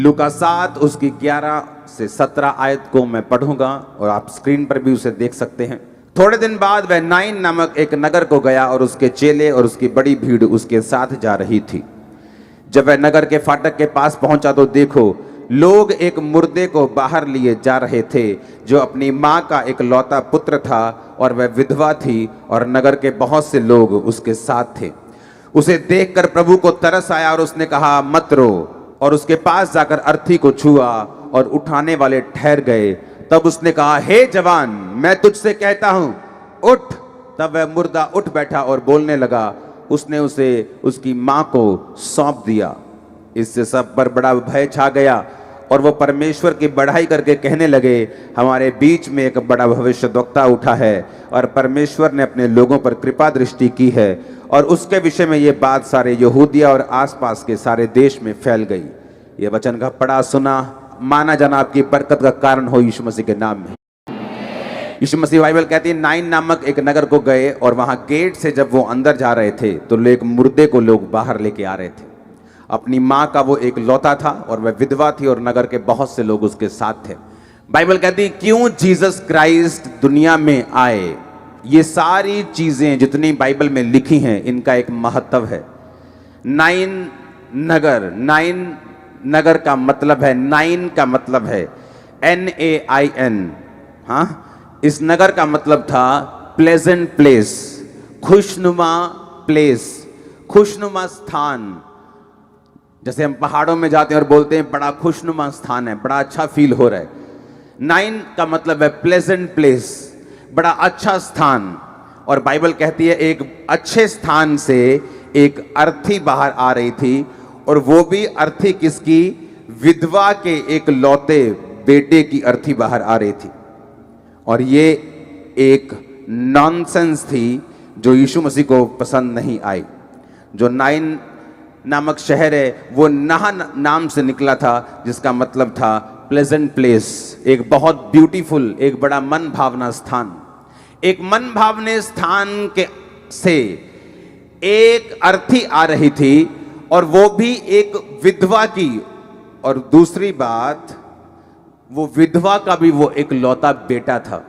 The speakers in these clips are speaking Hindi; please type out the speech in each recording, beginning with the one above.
लूका 7 उसकी 11 से 17 आयत को मैं पढ़ूंगा और आप स्क्रीन पर भी उसे देख सकते हैं। थोड़े दिन बाद वह नाइन नामक एक नगर को गया और उसके चेले और उसकी बड़ी भीड़ उसके साथ जा रही थी। जब वह नगर के फाटक के पास पहुंचा तो देखो, लोग एक मुर्दे को बाहर लिए जा रहे थे जो अपनी माँ का एक लौता पुत्र था और वह विधवा थी, और नगर के बहुत से लोग उसके साथ थे। उसे देखकर प्रभु को तरस आया और उसने कहा, मत रो। और उसके पास जाकर अर्थी को छुआ और उठाने वाले ठहर गए। तब उसने कहा, हे जवान, मैं तुझसे कहता हूं, उठ। तब वह मुर्दा उठ बैठा और बोलने लगा। उसने उसे उसकी माँ को सौंप दिया। इससे सब पर बड़ा भय छा गया और वो परमेश्वर की बढ़ाई करके कहने लगे, हमारे बीच में एक बड़ा भविष्यद्वक्ता उठा है और परमेश्वर ने अपने लोगों पर कृपा दृष्टि की है। और उसके विषय में ये बात सारे यहूदिया और आसपास के सारे देश में फैल गई। ये वचन का पढ़ा सुना माना जाना आपकी बरकत का कारण हो यीशु मसीह के नाम में। यीशु मसीह बाइबल कहती है, नाइन नामक एक नगर को गए और वहां गेट से जब वो अंदर जा रहे थे तो एक मुर्दे को लोग बाहर लेके आ रहे थे। अपनी माँ का वो एक लौता था और वह विधवा थी और नगर के बहुत से लोग उसके साथ थे। बाइबल कहती है, क्यों जीसस क्राइस्ट दुनिया में आए। ये सारी चीजें जितनी बाइबल में लिखी हैं इनका एक महत्व है। नाइन नगर का मतलब है, नाइन का मतलब है NAIN। हाँ, इस नगर का मतलब था प्लेजेंट प्लेस, खुशनुमा प्लेस, खुशनुमा स्थान। जैसे हम पहाड़ों में जाते हैं और बोलते हैं बड़ा खुशनुमा स्थान है, बड़ा अच्छा फील हो रहा है। नाइन का मतलब है प्लेजेंट प्लेस, बड़ा अच्छा स्थान। और बाइबल कहती है एक अच्छे स्थान से एक अर्थी बाहर आ रही थी, और वो भी अर्थी किसकी? विधवा के एक लौते बेटे की अर्थी बाहर आ रही थी। और ये एक नॉनसेंस थी जो यीशु मसीह को पसंद नहीं आई। जो नाइन नामक शहर है वो नाह नाम से निकला था, जिसका मतलब था प्लेजेंट प्लेस, एक बहुत ब्यूटीफुल, एक बड़ा मन भावना स्थान। एक मन भावने स्थान के से एक अर्थी आ रही थी और वो भी एक विधवा की। और दूसरी बात, वो विधवा का भी वो एक लौता बेटा था।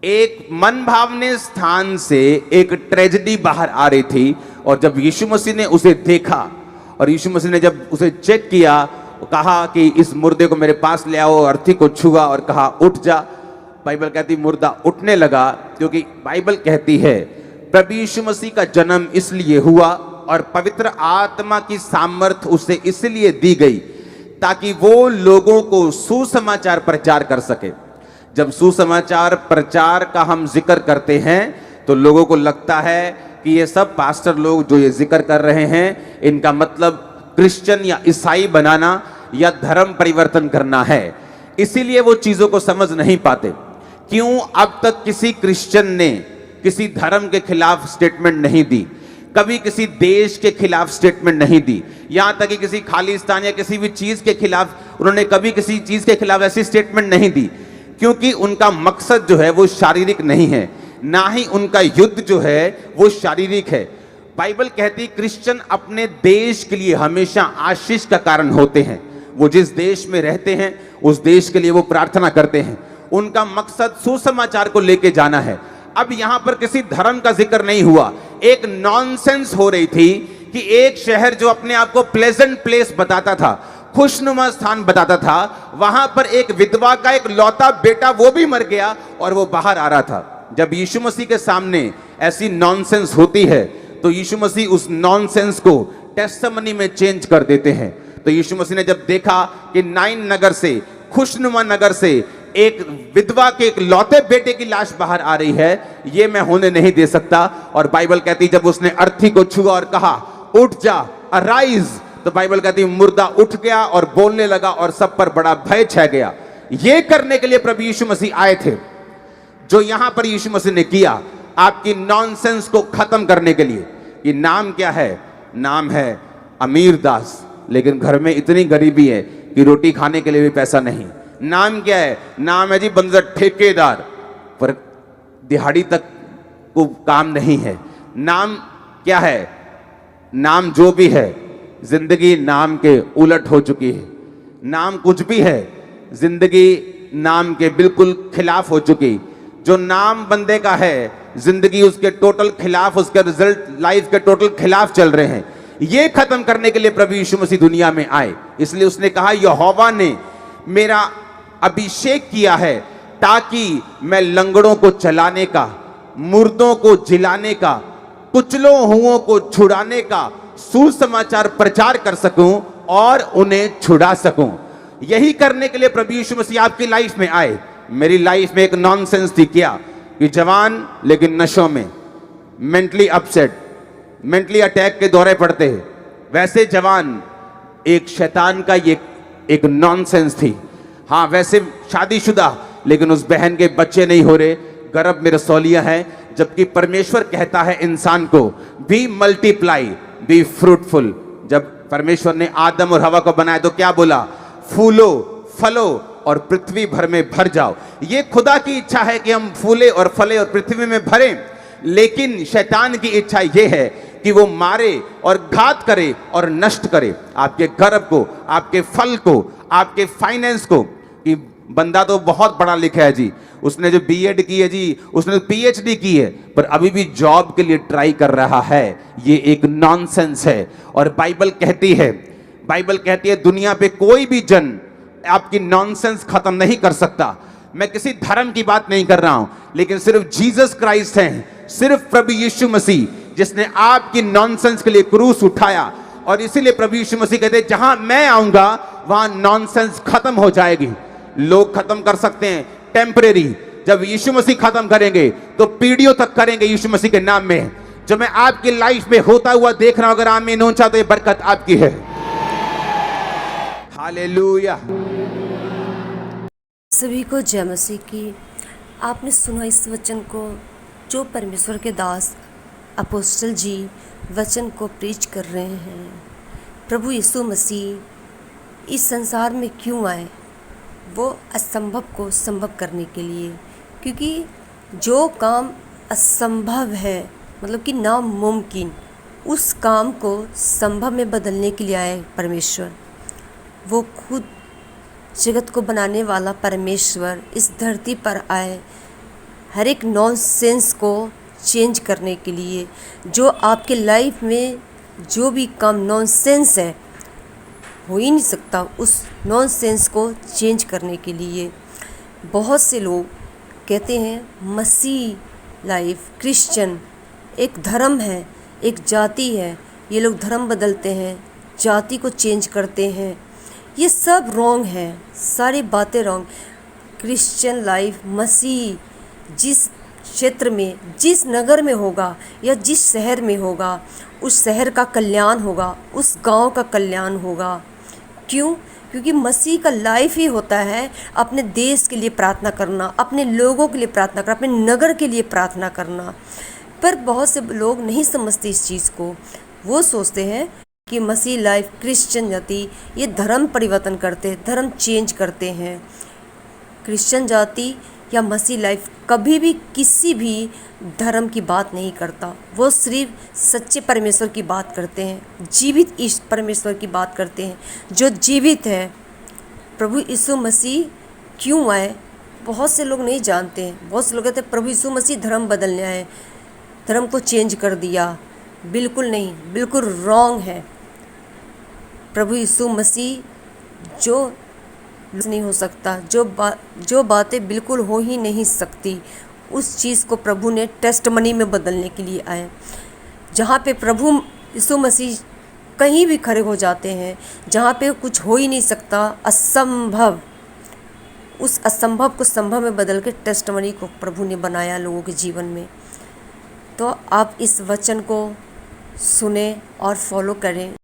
एक मन भावने स्थान से एक ट्रेजेडी बाहर आ रही थी। और जब यीशु मसीह ने उसे देखा और यीशु मसीह ने जब उसे चेक किया, कहा कि इस मुर्दे को मेरे पास ले आओ, अर्थी को छुआ और कहा, उठ जा। बाइबल कहती मुर्दा उठने लगा, क्योंकि बाइबल कहती है प्रभु यीशु मसीह का जन्म इसलिए हुआ और पवित्र आत्मा की सामर्थ्य उसे इसलिए दी गई ताकि वो लोगों को सुसमाचार प्रचार कर सके। जब सुसमाचार प्रचार का हम जिक्र करते हैं तो लोगों को लगता है कि ये सब पास्टर लोग जो ये जिक्र कर रहे हैं, इनका मतलब क्रिश्चियन या ईसाई बनाना या धर्म परिवर्तन करना है। इसीलिए वो चीजों को समझ नहीं पाते। क्यों अब तक किसी क्रिश्चियन ने किसी धर्म के खिलाफ स्टेटमेंट नहीं दी, कभी किसी देश के खिलाफ स्टेटमेंट नहीं दी, यहां तक कि किसी खालिस्तान या किसी भी चीज के खिलाफ उन्होंने कभी किसी चीज के खिलाफ ऐसी स्टेटमेंट नहीं दी, क्योंकि उनका मकसद जो है वो शारीरिक नहीं है, ना ही उनका युद्ध जो है वो शारीरिक है। बाइबल कहती क्रिश्चियन अपने देश के लिए हमेशा आशीष का कारण होते हैं। वो जिस देश में रहते हैं उस देश के लिए वो प्रार्थना करते हैं। उनका मकसद सुसमाचार को लेके जाना है। अब यहां पर किसी धर्म का जिक्र नहीं हुआ। एक नॉनसेंस हो रही थी कि एक शहर जो अपने आप को प्लेजेंट प्लेस बताता था, खुशनुमा स्थान बताता था, वहां पर एक विधवा का एक लौता बेटा वो भी मर गया और वो बाहर आ रहा था। जब यीशु मसीह के सामने ऐसी नॉनसेंस होती है तो यीशु मसीह उस नॉनसेंस को टेस्टिमनी में चेंज कर देते हैं। तो यीशु मसीह ने जब देखा कि नाइन नगर से, खुशनुमा नगर से एक विधवा के एक लौते बेटे की लाश बाहर आ रही है, ये मैं होने नहीं दे सकता। और बाइबल कहती जब उसने अर्थी को छुआ और कहा, उठ जा, अराइज, तो बाइबल कहती मुर्दा उठ गया और बोलने लगा और सब पर बड़ा भय छा गया। ये करने के लिए प्रभु यीशु मसीह आए थे। जो यहां पर यीशु मसीह ने किया आपकी नॉनसेंस को खत्म करने के लिए। कि नाम क्या है? नाम है अमीर दास, लेकिन घर में इतनी गरीबी है कि रोटी खाने के लिए भी पैसा नहीं। नाम क्या है? नाम है जी बंदर ठेकेदार, पर दिहाड़ी तक को काम नहीं है। नाम क्या है? नाम जो भी है जिंदगी नाम के उलट हो चुकी है। नाम कुछ भी है, जिंदगी नाम के बिल्कुल खिलाफ हो चुकी। जो नाम बंदे का है, जिंदगी उसके टोटल खिलाफ, उसके रिजल्ट लाइफ के टोटल खिलाफ चल रहे हैं। ये खत्म करने के लिए प्रभु यीशु मसीह दुनिया में आए। इसलिए उसने कहा, यहोवा ने मेरा अभिषेक किया है ताकि मैं लंगड़ों को चलाने का, मुर्दों को जिलाने का, कुचलों हुओं को छुड़ाने का सुसमाचार प्रचार कर सकूं और उन्हें छुड़ा सकूं। यही करने के लिए प्रभु यीशु मसीह आपकी लाइफ में आए। मेरी लाइफ में एक नॉनसेंस थी क्या, कि जवान लेकिन नशों में, मेंटली अपसेट, मेंटली अटैक के दौरे पड़ते हैं, वैसे जवान एक शैतान का ये एक नॉनसेंस थी। हाँ, वैसे शादीशुदा, लेकिन उस बहन के बच्चे नहीं हो रहे, गर्भ में रसौलियां हैं। जबकि परमेश्वर कहता है इंसान को, बी मल्टीप्लाई, बी फ्रूटफुल। जब परमेश्वर ने आदम और हवा को बनाया तो क्या बोला, फूलो फलो और पृथ्वी भर में भर जाओ। ये खुदा की इच्छा है कि हम फूले और फले और पृथ्वी में भरें, लेकिन शैतान की इच्छा यह है कि वो मारे और घात करे और नष्ट करे आपके गर्भ को, आपके फल को, आपके फाइनेंस को। कि बंदा तो बहुत पढ़ा लिखा है जी, उसने जो बीएड की है जी, उसने पीएचडी की है, पर अभी भी जॉब के लिए ट्राई कर रहा है। ये एक नॉनसेंस है। और बाइबल कहती है दुनिया पे कोई भी जन आपकी नॉनसेंस खत्म नहीं कर सकता। मैं किसी धर्म की बात नहीं कर रहा हूं, लेकिन सिर्फ जीसस क्राइस्ट है, सिर्फ प्रभु यीशु मसीह, जिसने आपकी नॉनसेंस के लिए क्रूस उठाया। और इसीलिए प्रभु यीशु मसीह कहते हैं, जहां मैं आऊंगा वहां नॉनसेंस खत्म हो जाएगी। लोग खत्म कर सकते हैं टेम्परेरी, जब यीशु मसीह खत्म करेंगे तो पीढ़ियों तक करेंगे यीशु मसीह के नाम में। जो मैं आपकी लाइफ में होता हुआ देख रहा हूं, अगर आमीन ऊंचा, तो ये बरकत आपकी है। हालेलुया। सभी को जय मसीह की। आपने सुना इस वचन को, जो परमेश्वर के दास अपोस्टल जी वचन को प्रीच कर रहे हैं। प्रभु यीशु मसीह इस संसार में क्यों आए? वो असंभव को संभव करने के लिए, क्योंकि जो काम असंभव है, मतलब कि नामुमकिन, उस काम को संभव में बदलने के लिए आए परमेश्वर। वो खुद जगत को बनाने वाला परमेश्वर इस धरती पर आए, हर एक नॉनसेंस को चेंज करने के लिए। जो आपके लाइफ में जो भी काम नॉनसेंस है, हो ही नहीं सकता, उस नॉनसेंस को चेंज करने के लिए। बहुत से लोग कहते हैं मसीह लाइफ, क्रिश्चियन एक धर्म है, एक जाति है। ये लोग धर्म बदलते हैं, जाति को चेंज करते हैं। ये सब रॉन्ग है, सारी बातें रॉन्ग। क्रिश्चियन लाइफ, मसीह जिस क्षेत्र में, जिस नगर में होगा या जिस शहर में होगा, उस शहर का कल्याण होगा, उस गांव का कल्याण होगा। क्यों? क्योंकि मसीह का लाइफ ही होता है अपने देश के लिए प्रार्थना करना, अपने लोगों के लिए प्रार्थना करना, अपने नगर के लिए प्रार्थना करना। पर बहुत से लोग नहीं समझते इस चीज़ को। वो सोचते हैं कि मसीह लाइफ, क्रिश्चियन जाति ये धर्म परिवर्तन करते हैं, धर्म चेंज करते हैं। क्रिश्चियन जाति या मसीह लाइफ कभी भी किसी भी धर्म की बात नहीं करता। वो सिर्फ सच्चे परमेश्वर की बात करते हैं, जीवित इस परमेश्वर की बात करते हैं जो जीवित है। प्रभु यीशु मसीह क्यों आए, बहुत से लोग नहीं जानते हैं। बहुत से लोग कहते हैं प्रभु यीशु मसीह धर्म बदलने आए, धर्म को चेंज कर दिया। बिल्कुल नहीं, बिल्कुल रॉन्ग है। प्रभु यीशु मसीह जो नहीं हो सकता, जो बातें बिल्कुल हो ही नहीं सकती, उस चीज़ को प्रभु ने टेस्टमनी में बदलने के लिए आए। जहाँ पे प्रभु यीशु मसीह कहीं भी खड़े हो जाते हैं, जहाँ पे कुछ हो ही नहीं सकता, असंभव, उस असंभव को संभव में बदल के टेस्टमनी को प्रभु ने बनाया लोगों के जीवन में। तो आप इस वचन को सुने और फॉलो करें।